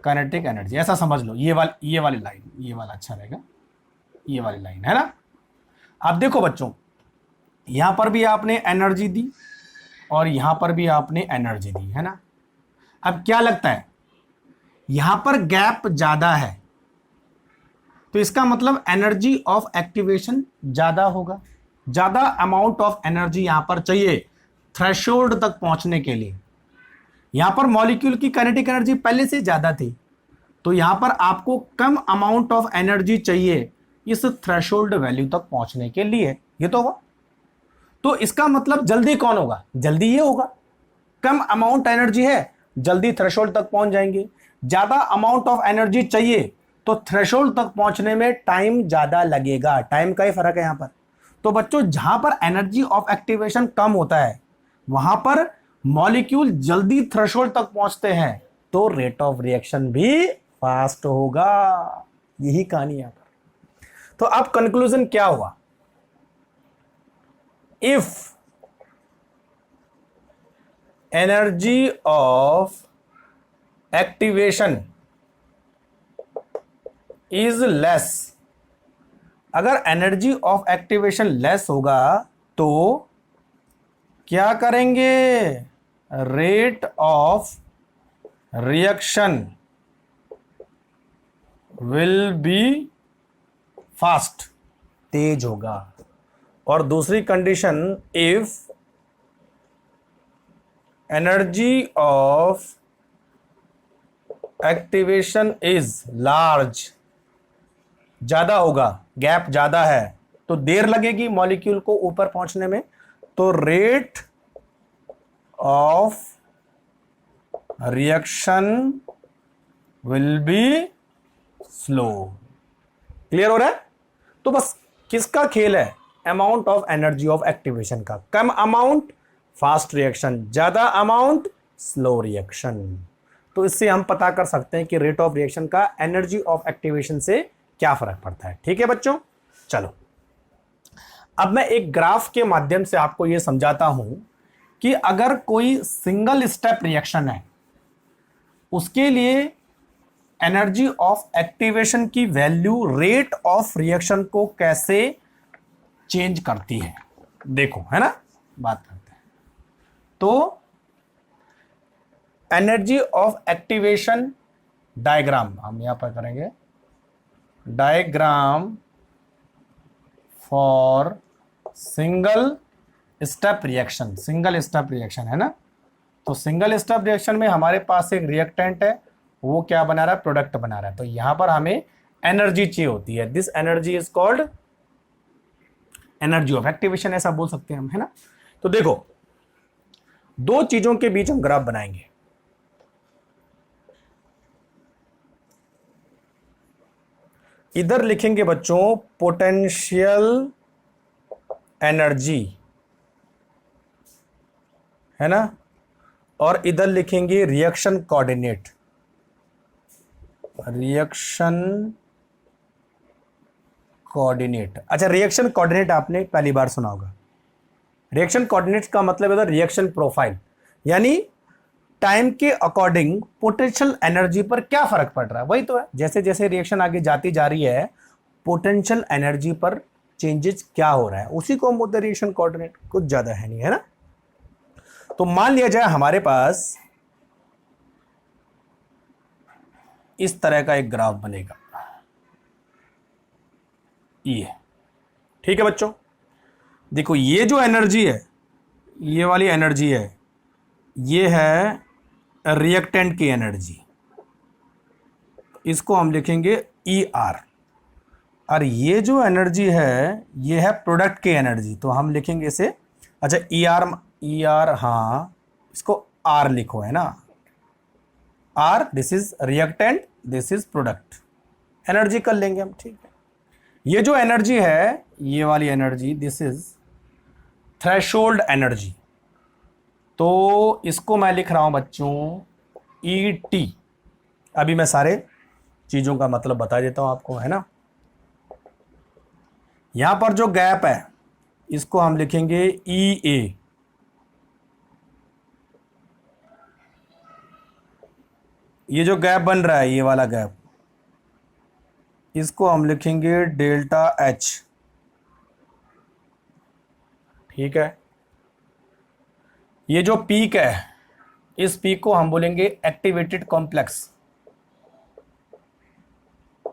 काइनेटिक एनर्जी, ऐसा समझ लो। ये वाली लाइन, ये वाला अच्छा रहेगा, ये वाली लाइन, है ना। अब देखो बच्चों, यहां पर भी आपने एनर्जी दी और यहां पर भी आपने एनर्जी दी, है ना। अब क्या लगता है, यहां पर गैप ज्यादा है तो इसका मतलब एनर्जी ऑफ एक्टिवेशन ज्यादा होगा, ज्यादा अमाउंट ऑफ एनर्जी यहां पर चाहिए थ्रेशोल्ड तक पहुंचने के लिए। यहां पर मॉलिक्यूल की काइनेटिक एनर्जी पहले से ज्यादा थी, तो यहां पर आपको कम अमाउंट ऑफ एनर्जी चाहिए इस थ्रेशोल्ड वैल्यू तक पहुंचने के लिए। ये तो होगा, तो इसका मतलब जल्दी कौन होगा, जल्दी ये होगा। कम अमाउंट एनर्जी है, जल्दी थ्रेशोल्ड तक पहुंच जाएंगे। ज्यादा अमाउंट ऑफ एनर्जी चाहिए तो थ्रेशोल्ड तक पहुंचने में टाइम ज्यादा लगेगा, टाइम का ही फर्क है यहां पर। तो बच्चों, जहां पर एनर्जी ऑफ एक्टिवेशन कम होता है वहां पर मॉलिक्यूल जल्दी थ्रेशोल्ड तक पहुंचते हैं, तो रेट ऑफ रिएक्शन भी फास्ट होगा। यही कहानी यहां पर। तो अब कंक्लूजन क्या हुआ, if energy of activation is less, अगर एनर्जी ऑफ एक्टिवेशन लेस होगा तो क्या करेंगे, rate of reaction will be fast, तेज होगा। और दूसरी condition, if energy of activation is large, ज्यादा होगा, गैप ज्यादा है तो देर लगेगी मॉलिक्यूल को ऊपर पहुंचने में, तो rate of reaction will be slow. Clear हो रहा है? तो बस किसका खेल है, amount of energy of activation का। कम अमाउंट फास्ट रिएक्शन, ज्यादा अमाउंट स्लो रिएक्शन। तो इससे हम पता कर सकते हैं कि रेट ऑफ रिएक्शन का एनर्जी ऑफ एक्टिवेशन से क्या फर्क पड़ता है। ठीक है बच्चों, चलो अब मैं एक ग्राफ के माध्यम से आपको यह समझाता हूं कि अगर कोई सिंगल स्टेप रिएक्शन है उसके लिए एनर्जी ऑफ एक्टिवेशन की वैल्यू रेट ऑफ रिएक्शन को कैसे चेंज करती है, देखो, है ना, बात करते हैं। तो एनर्जी ऑफ एक्टिवेशन डायग्राम हम यहां पर करेंगे, diagram for single step reaction, single step reaction, है ना। तो सिंगल स्टेप रिएक्शन में हमारे पास एक रिएक्टेंट है, वो क्या बना रहा है, प्रोडक्ट बना रहा है। तो यहां पर हमें एनर्जी चाहिए होती है, this energy is called energy of activation, ऐसा बोल सकते हैं हम, है ना। तो देखो, दो चीजों के बीच हम ग्राफ बनाएंगे। इधर लिखेंगे बच्चों पोटेंशियल एनर्जी, है ना, और इधर लिखेंगे रिएक्शन कोऑर्डिनेट, रिएक्शन कोऑर्डिनेट। अच्छा, रिएक्शन कोऑर्डिनेट आपने पहली बार सुना होगा। रिएक्शन कोऑर्डिनेट का मतलब है रिएक्शन प्रोफाइल, यानी टाइम के अकॉर्डिंग पोटेंशियल एनर्जी पर क्या फर्क पड़ रहा है, वही तो है। जैसे जैसे रिएक्शन आगे जाती जा रही है पोटेंशियल एनर्जी पर चेंजेस क्या हो रहा है, उसी को हम बोलते हैं रिएक्शन कोऑर्डिनेट, कुछ ज्यादा है नहीं, है ना। तो मान लिया जाए हमारे पास इस तरह का एक ग्राफ बनेगा, ये, ठीक है बच्चों। देखो, ये जो एनर्जी है, ये वाली एनर्जी है, ये है रिएक्टेंट की एनर्जी, इसको हम लिखेंगे ई आर। और ये जो एनर्जी है ये है प्रोडक्ट की एनर्जी, तो हम लिखेंगे इसे, अच्छा ई आर, हाँ इसको आर लिखो, है ना, R, this is reactant, this is product, energy कर लेंगे हम, ठीक है। ये जो एनर्जी है, ये वाली energy, this is threshold energy, तो इसको मैं लिख रहा हूं बच्चों ई टी। अभी मैं सारे चीजों का मतलब बता देता हूं आपको, है ना। यहां पर जो गैप है इसको हम लिखेंगे ई ए, ये जो गैप बन रहा है, ये वाला गैप, इसको हम लिखेंगे डेल्टा एच, ठीक है। ये जो पीक है, इस पीक को हम बोलेंगे एक्टिवेटेड कॉम्प्लेक्स,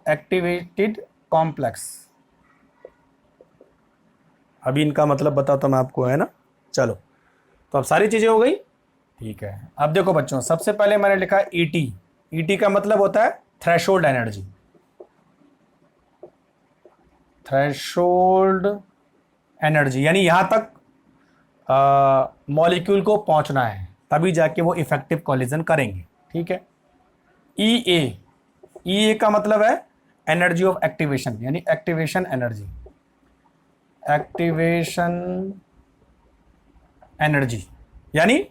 एक्टिवेटेड कॉम्प्लेक्स। अभी इनका मतलब बताता मैं आपको, है ना। चलो, तो अब सारी चीजें हो गई, ठीक है। अब देखो बच्चों, सबसे पहले मैंने लिखा ईटी, ईटी का मतलब होता है थ्रेशोल्ड एनर्जी, थ्रेशोल्ड एनर्जी, यानी यहां तक मॉलिक्यूल को पहुंचना है, तभी जाके वो इफेक्टिव कॉलिजन करेंगे, ठीक है। ई ए का मतलब है एनर्जी ऑफ एक्टिवेशन, यानी एक्टिवेशन एनर्जी, एक्टिवेशन एनर्जी, यानी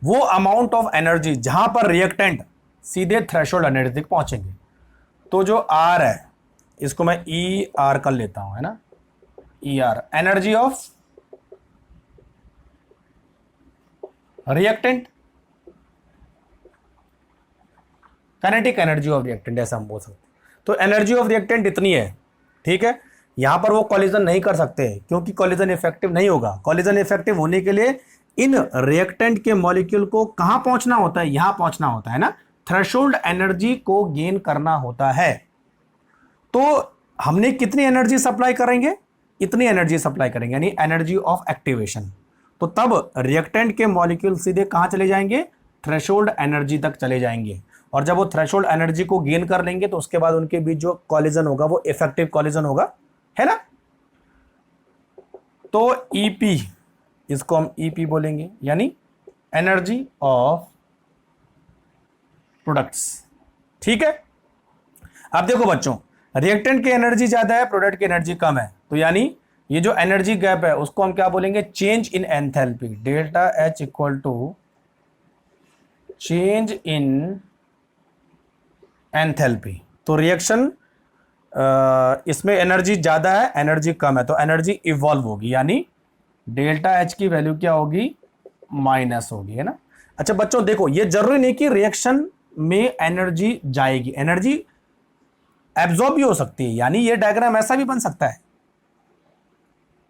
वो अमाउंट ऑफ एनर्जी जहां पर रिएक्टेंट सीधे थ्रेशोल्ड एनर्जी तक पहुंचेंगे। तो जो आर है, इसको मैं ई आर कर लेता हूं, है ना, E R, energy of reactant, kinetic energy of reactant, ऐसा हम बोल सकते हैं। तो एनर्जी ऑफ रिएक्टेंट इतनी है, ठीक है। यहां पर वो कॉलिजन नहीं कर सकते क्योंकि कॉलिजन इफेक्टिव नहीं होगा। कॉलिजन इफेक्टिव होने के लिए इन रिएक्टेंट के मॉलिक्यूल को कहां पहुंचना होता है, यहां पहुंचना होता है ना, थ्रेशोल्ड एनर्जी को गेन करना होता है। तो हमने कितनी एनर्जी सप्लाई करेंगे, इतनी एनर्जी सप्लाई करेंगे, यानी एनर्जी ऑफ एक्टिवेशन। तो तब रिएक्टेंट के मॉलिक्यूल सीधे कहां चले जाएंगे, थ्रेशोल्ड एनर्जी तक चले जाएंगे। और जब वो थ्रेशोल्ड एनर्जी को गेन कर लेंगे तो उसके बाद उनके बीच जो कॉलिजन होगा वो इफेक्टिव कॉलिजन होगा, है ना। तो ईपी, इसको हम ईपी बोलेंगे, यानी एनर्जी ऑफ प्रोडक्ट्स, ठीक है। अब देखो बच्चों, रिएक्टेंट की एनर्जी ज्यादा है, प्रोडक्ट की एनर्जी कम है, तो यानी ये जो एनर्जी गैप है उसको हम क्या बोलेंगे, change in enthalpy, delta H equal to change in enthalpy. तो रिएक्शन इसमें एनर्जी ज्यादा है, एनर्जी कम है, तो एनर्जी इवॉल्व होगी, यानी डेल्टा एच की वैल्यू क्या होगी, माइनस होगी, है ना। अच्छा बच्चों देखो, ये जरूरी नहीं कि रिएक्शन में एनर्जी जाएगी, एनर्जी एब्जॉर्ब भी हो सकती है, यानी ये डायग्राम ऐसा भी बन सकता है,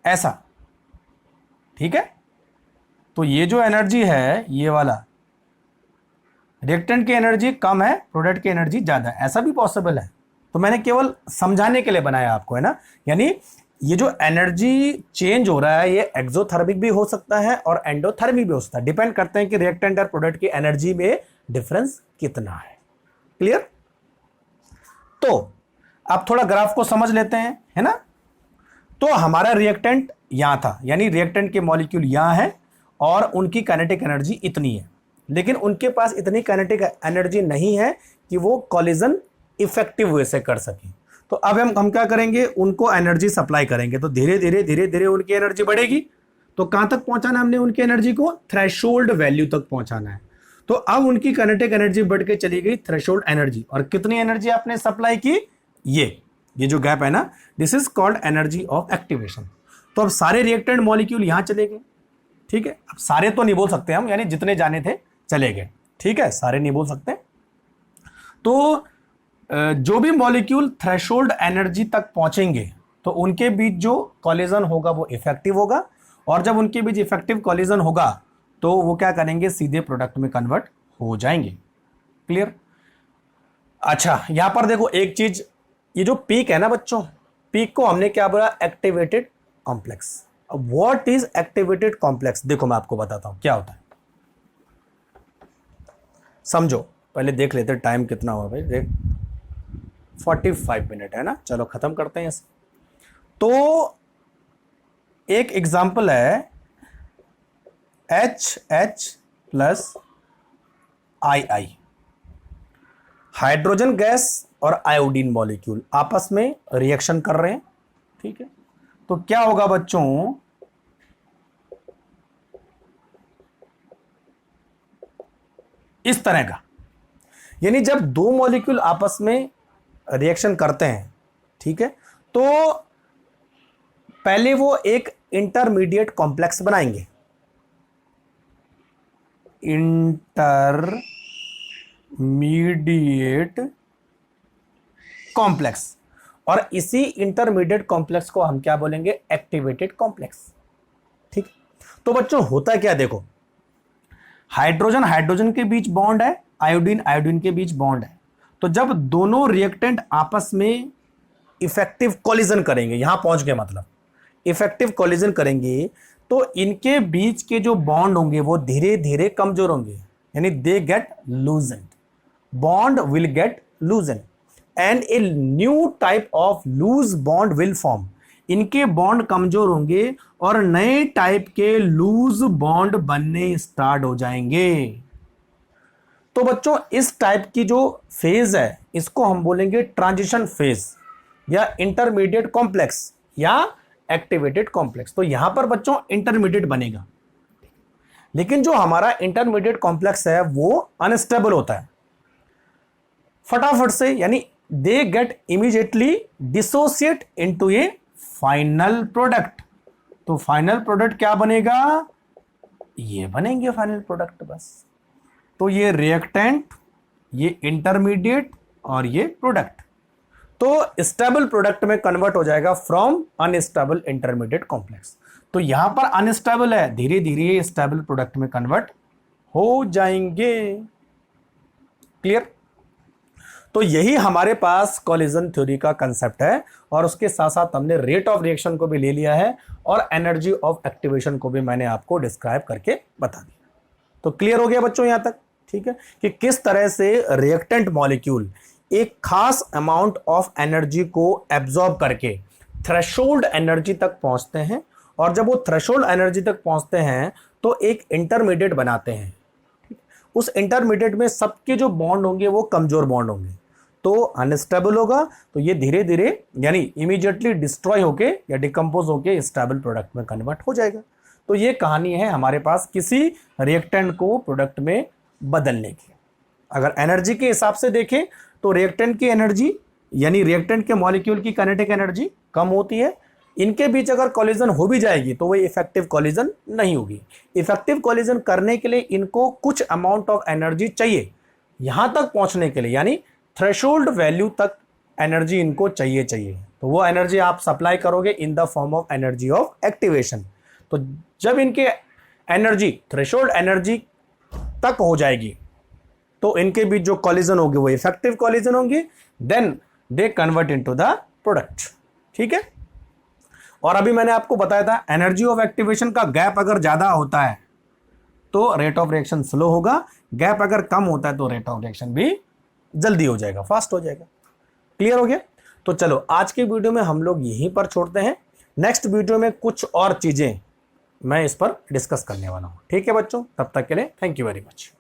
ऐसा, ठीक है। तो ये जो एनर्जी है, ये वाला, रिएक्टेंट की एनर्जी कम है, प्रोडक्ट की एनर्जी ज्यादा है, ऐसा भी पॉसिबल है। तो मैंने केवल समझाने के लिए बनाया आपको, है ना। यानी ये जो एनर्जी चेंज हो रहा है ये एक्सोथर्मिक भी हो सकता है और एंडोथर्मिक भी हो सकता है, डिपेंड करते हैं कि रिएक्टेंट और प्रोडक्ट की एनर्जी में डिफरेंस कितना है। क्लियर। तो अब थोड़ा ग्राफ को समझ लेते हैं, है ना। तो हमारा रिएक्टेंट यहां था, यानी रिएक्टेंट के मॉलिक्यूल यहां है और उनकी काइनेटिक एनर्जी इतनी है, लेकिन उनके पास इतनी काइनेटिक एनर्जी नहीं है कि वो कॉलिजन इफेक्टिव वे से कर सके। तो अब हम क्या करेंगे, उनको एनर्जी सप्लाई करेंगे, तो धीरे धीरे उनकी एनर्जी बढ़ेगी। तो कहां तक पहुंचाना हमने उनकी एनर्जी को, थ्रेशोल्ड वैल्यू तक पहुंचाना है। तो अब उनकी काइनेटिक एनर्जी बढ़ के चली गई थ्रेशोल्ड एनर्जी, और कितनी एनर्जी आपने सप्लाई की, ये जो गैप है ना, this is called energy of activation. तो अब सारे रिएक्टेंट मॉलिक्यूल यहां चले गए, ठीक है। अब सारे तो नहीं बोल सकते हम, यानी जितने जाने थे चले गए, ठीक है, सारे नहीं बोल सकते। तो जो भी मॉलिक्यूल थ्रेशोल्ड एनर्जी तक पहुंचेंगे तो उनके बीच जो कॉलिजन होगा वो इफेक्टिव होगा, और जब उनके बीच इफेक्टिव कॉलिजन होगा तो वो क्या करेंगे, सीधे प्रोडक्ट में कन्वर्ट हो जाएंगे। क्लियर। अच्छा यहां पर देखो एक चीज, ये जो पीक है ना बच्चों, पीक को हमने क्या बोला, activated complex, what is activated complex? देखो मैं आपको बताता हूं क्या होता है, समझो। पहले देख लेते टाइम कितना हुआ भाई, देख 45 मिनट है ना, चलो खत्म करते हैं इसे। तो एक एग्जाम्पल है HH plus II, hydrogen gas और आयोडीन मॉलिक्यूल आपस में रिएक्शन कर रहे हैं, ठीक है। तो क्या होगा बच्चों, इस तरह का, यानी जब दो मॉलिक्यूल आपस में रिएक्शन करते हैं, ठीक है, तो पहले वो एक इंटरमीडिएट कॉम्प्लेक्स बनाएंगे, इंटरमीडिएट कॉम्प्लेक्स, और इसी इंटरमीडिएट कॉम्प्लेक्स को हम क्या बोलेंगे, एक्टिवेटेड कॉम्प्लेक्स, ठीक। तो बच्चों होता क्या, देखो हाइड्रोजन हाइड्रोजन के बीच बॉन्ड है, आयोडीन आयोडीन के बीच बॉन्ड है। तो जब दोनों रिएक्टेंट आपस में इफेक्टिव कोलिजन करेंगे, यहां पहुंच गए मतलब इफेक्टिव कोलिजन करेंगे, तो इनके बीच के जो बॉन्ड होंगे वो धीरे धीरे कमजोर होंगे, यानी they get loosened, bond will get loosened and a new type of loose bond will form. इनके बॉन्ड कमजोर होंगे और नए टाइप के लूज बॉन्ड बनने स्टार्ट हो जाएंगे। तो बच्चों इस टाइप की जो फेज है इसको हम बोलेंगे ट्रांजिशन फेज या इंटरमीडिएट कॉम्प्लेक्स या एक्टिवेटेड कॉम्प्लेक्स। तो यहां पर बच्चों इंटरमीडिएट बनेगा, लेकिन जो हमारा इंटरमीडिएट कॉम्प्लेक्स है वो अनस्टेबल होता है फटाफट से, यानी they gate immediately dissociate into A final product. तो फाइनल प्रोडक्ट क्या बनेगा, ये बनेंगे फाइनल प्रोडक्ट बस। तो ये रिएक्टेंट, ये इंटरमीडिएट और ये प्रोडक्ट, तो स्टेबल प्रोडक्ट में कन्वर्ट हो जाएगा फ्रॉम अनस्टेबल इंटरमीडिएट कॉम्प्लेक्स। तो यहां पर अनस्टेबल है, धीरे धीरे ये स्टेबल प्रोडक्ट में कन्वर्ट हो जाएंगे। क्लियर? तो यही हमारे पास कोलिजन थ्योरी का कंसेप्ट है, और उसके साथ साथ हमने रेट ऑफ रिएक्शन को भी ले लिया है और एनर्जी ऑफ एक्टिवेशन को भी मैंने आपको डिस्क्राइब करके बता दिया। तो क्लियर हो गया बच्चों यहां तक, ठीक है, कि किस तरह से रिएक्टेंट मॉलिक्यूल एक खास अमाउंट ऑफ एनर्जी को एब्जॉर्ब करके थ्रेशोल्ड एनर्जी तक पहुंचते हैं, और जब वो थ्रेशोल्ड एनर्जी तक पहुंचते हैं तो एक इंटरमीडिएट बनाते हैं। उस इंटरमीडिएट में सबके जो बॉन्ड होंगे वो कमजोर बॉन्ड होंगे, तो अनस्टेबल होगा, तो ये धीरे धीरे यानी इमीडिएटली डिस्ट्रॉय होके या डिकम्पोज होके स्टेबल प्रोडक्ट में कन्वर्ट हो जाएगा। तो ये कहानी है हमारे पास किसी रिएक्टेंट को प्रोडक्ट में बदलने की। अगर एनर्जी के हिसाब से देखें तो रिएक्टेंट की एनर्जी यानी रिएक्टेंट के मॉलिक्यूल की काइनेटिक एनर्जी कम होती है। इनके बीच अगर कोलिजन हो भी जाएगी तो वो इफेक्टिव कोलिजन नहीं होगी। इफेक्टिव कोलिजन करने के लिए इनको कुछ अमाउंट ऑफ एनर्जी चाहिए यहां तक पहुंचने के लिए, यानी थ्रेशोल्ड वैल्यू तक एनर्जी इनको चाहिए। तो वो एनर्जी आप सप्लाई करोगे इन the form of energy of activation. तो जब इनके एनर्जी थ्रेशोल्ड एनर्जी तक हो जाएगी तो इनके बीच जो कोलिजन होगी वो इफेक्टिव कोलिजन होंगी, then they convert into the product. ठीक है, और अभी मैंने आपको बताया था एनर्जी ऑफ एक्टिवेशन का गैप अगर ज्यादा होता है तो रेट ऑफ रिएक्शन स्लो होगा, गैप अगर कम होता है तो रेट ऑफ रिएक्शन भी जल्दी हो जाएगा, फास्ट हो जाएगा। क्लियर हो गया? तो चलो आज के वीडियो में हम लोग यहीं पर छोड़ते हैं। नेक्स्ट वीडियो में कुछ और चीजें मैं इस पर डिस्कस करने वाला हूं। ठीक है बच्चों, तब तक के लिए थैंक यू वेरी मच।